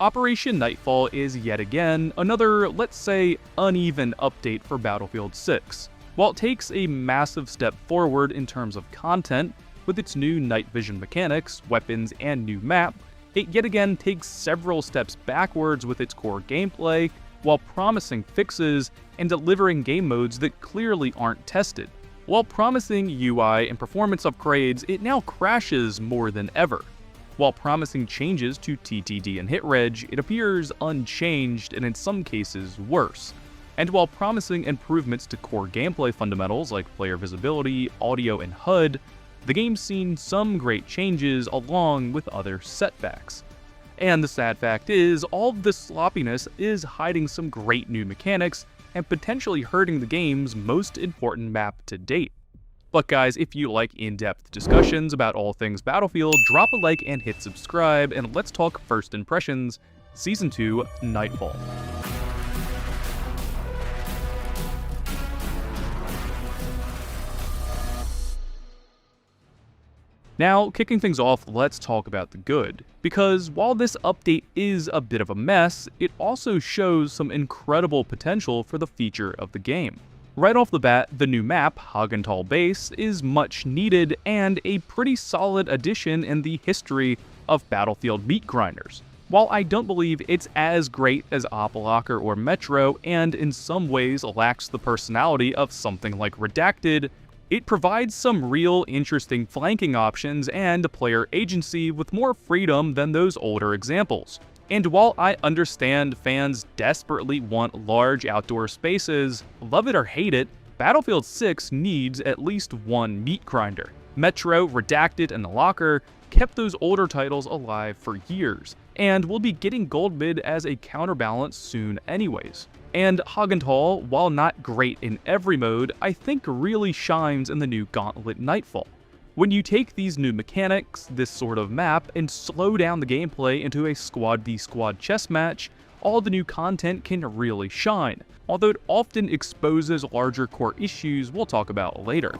Operation Nightfall is yet again another, let's say, uneven update for Battlefield 6. While it takes a massive step forward in terms of content, with its new night vision mechanics, weapons, and new map, it yet again takes several steps backwards with its core gameplay, while promising fixes and delivering game modes that clearly aren't tested. While promising UI and performance upgrades, it now crashes more than ever. While promising changes to TTD and hitreg, it appears unchanged and in some cases worse. And while promising improvements to core gameplay fundamentals like player visibility, audio, and HUD, the game's seen some great changes along with other setbacks. And the sad fact is, all of this sloppiness is hiding some great new mechanics and potentially hurting the game's most important map to date. But guys, if you like in-depth discussions about all things Battlefield, drop a like and hit subscribe, and let's talk first impressions, Season 2, Nightfall. Now, kicking things off, let's talk about the good. Because while this update is a bit of a mess, it also shows some incredible potential for the future of the game. Right off the bat, the new map, Hagenthal Base, is much needed and a pretty solid addition in the history of Battlefield meat grinders. While I don't believe it's as great as Oppalocker or Metro, and in some ways lacks the personality of something like Redacted, it provides some real interesting flanking options and player agency with more freedom than those older examples. And while I understand fans desperately want large outdoor spaces, love it or hate it, Battlefield 6 needs at least one meat grinder. Metro, Redacted, and The Locker kept those older titles alive for years, and will be getting gold mid as a counterbalance soon anyways. And Hagenthal, while not great in every mode, I think really shines in the new Gauntlet Nightfall. When you take these new mechanics, this sort of map, and slow down the gameplay into a squad v squad chess match, all the new content can really shine, although it often exposes larger core issues we'll talk about later.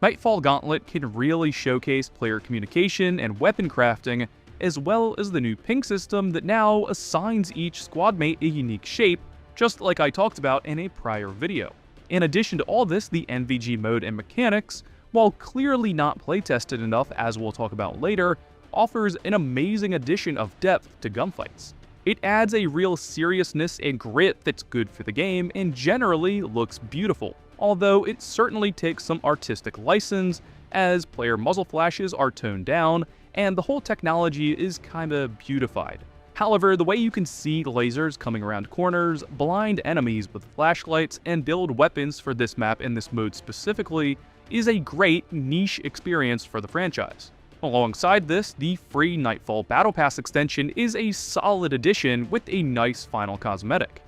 Nightfall Gauntlet can really showcase player communication and weapon crafting, as well as the new ping system that now assigns each squad mate a unique shape, just like I talked about in a prior video. In addition to all this, the NVG mode and mechanics, while clearly not playtested enough as we'll talk about later, offers an amazing addition of depth to gunfights. It adds a real seriousness and grit that's good for the game and generally looks beautiful, although it certainly takes some artistic license as player muzzle flashes are toned down and the whole technology is kinda beautified. However, the way you can see lasers coming around corners, blind enemies with flashlights, and build weapons for this map and this mode specifically is a great niche experience for the franchise. Alongside this, the free Nightfall Battle Pass extension is a solid addition with a nice final cosmetic.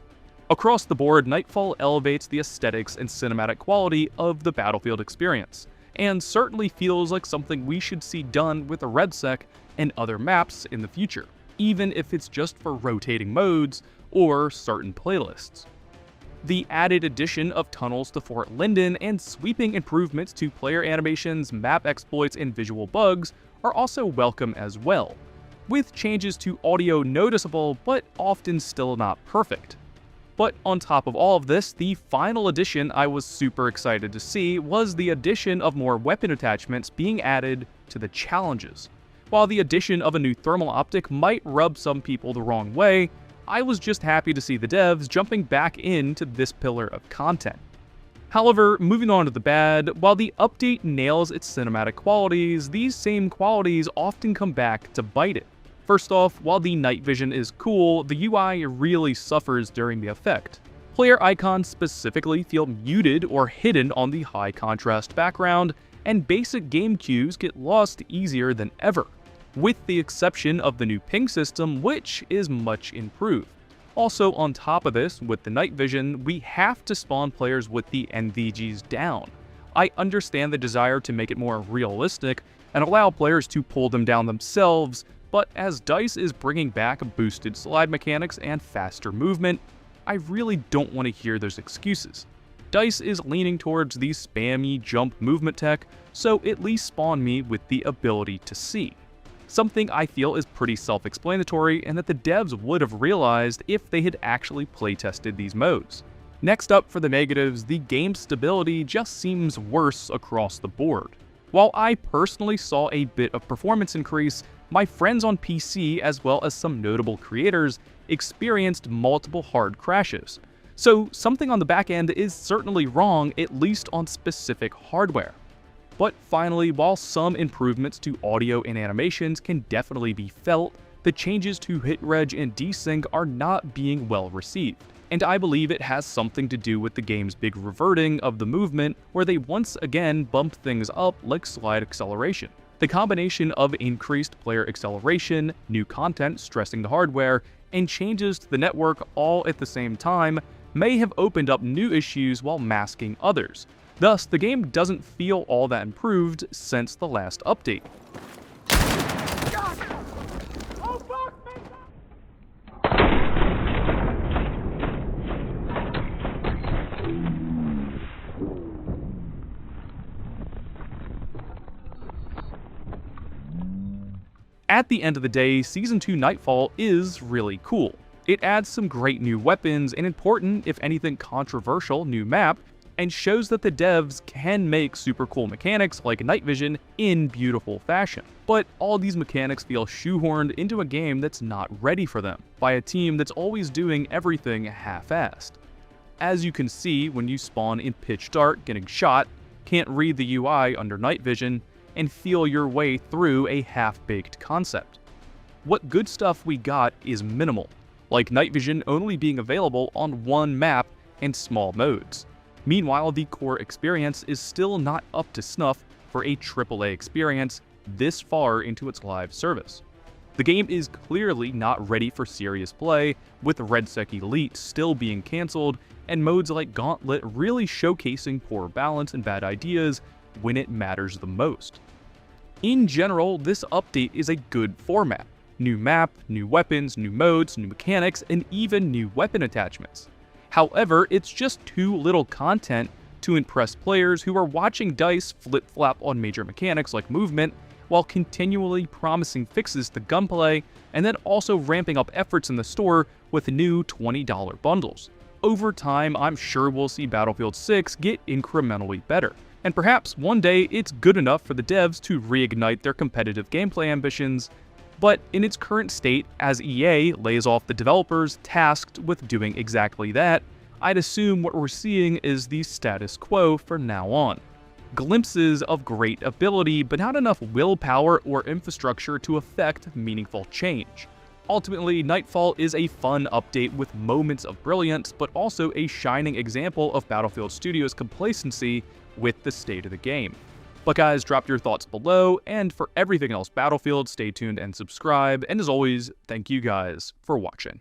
Across the board, Nightfall elevates the aesthetics and cinematic quality of the Battlefield experience, and certainly feels like something we should see done with a RedSec and other maps in the future, even if it's just for rotating modes or certain playlists. The added addition of tunnels to Fort Linden and sweeping improvements to player animations, map exploits, and visual bugs are also welcome as well, with changes to audio noticeable but often still not perfect. But on top of all of this, the final addition I was super excited to see was the addition of more weapon attachments being added to the challenges. While the addition of a new thermal optic might rub some people the wrong way, I was just happy to see the devs jumping back into this pillar of content. However, moving on to the bad, while the update nails its cinematic qualities, these same qualities often come back to bite it. First off, while the night vision is cool, the UI really suffers during the effect. Player icons specifically feel muted or hidden on the high contrast background, and basic game cues get lost easier than ever, with the exception of the new ping system, which is much improved. Also on top of this, with the night vision, we have to spawn players with the NVGs down. I understand the desire to make it more realistic and allow players to pull them down themselves, But as DICE is bringing back boosted slide mechanics and faster movement, I really don't want to hear those excuses. DICE is leaning towards the spammy jump movement tech, so at least spawn me with the ability to see. Something I feel is pretty self-explanatory and that the devs would have realized if they had actually playtested these modes. Next up for the negatives, the game stability just seems worse across the board. While I personally saw a bit of performance increase, my friends on PC as well as some notable creators experienced multiple hard crashes. So something on the back end is certainly wrong, at least on specific hardware. But finally, while some improvements to audio and animations can definitely be felt, the changes to hitreg and desync are not being well received. And I believe it has something to do with the game's big reverting of the movement, where they once again bump things up like slide acceleration. The combination of increased player acceleration, new content stressing the hardware, and changes to the network all at the same time may have opened up new issues while masking others. Thus, the game doesn't feel all that improved since the last update. At the end of the day, Season 2 Nightfall is really cool. It adds some great new weapons, an important, if anything controversial, new map, and shows that the devs can make super cool mechanics like night vision in beautiful fashion. But all these mechanics feel shoehorned into a game that's not ready for them, by a team that's always doing everything half-assed. As you can see when you spawn in pitch dark getting shot, can't read the UI under night vision, and feel your way through a half-baked concept. What good stuff we got is minimal, like night vision only being available on one map and small modes. Meanwhile, the core experience is still not up to snuff for a AAA experience this far into its live service. The game is clearly not ready for serious play, with RedSec Elite still being cancelled, and modes like Gauntlet really showcasing poor balance and bad ideas when it matters the most. In general, this update is a good format. New map, new weapons, new modes, new mechanics, and even new weapon attachments. However, it's just too little content to impress players who are watching DICE flip-flop on major mechanics like movement, while continually promising fixes to gunplay, and then also ramping up efforts in the store with new $20 bundles. Over time, I'm sure we'll see Battlefield 6 get incrementally better. And perhaps one day it's good enough for the devs to reignite their competitive gameplay ambitions, but in its current state, as EA lays off the developers tasked with doing exactly that, I'd assume what we're seeing is the status quo for now on. Glimpses of great ability, but not enough willpower or infrastructure to affect meaningful change. Ultimately, Nightfall is a fun update with moments of brilliance, but also a shining example of Battlefield Studios' complacency with the state of the game. But guys, drop your thoughts below, and for everything else Battlefield, stay tuned and subscribe, and as always, thank you guys for watching.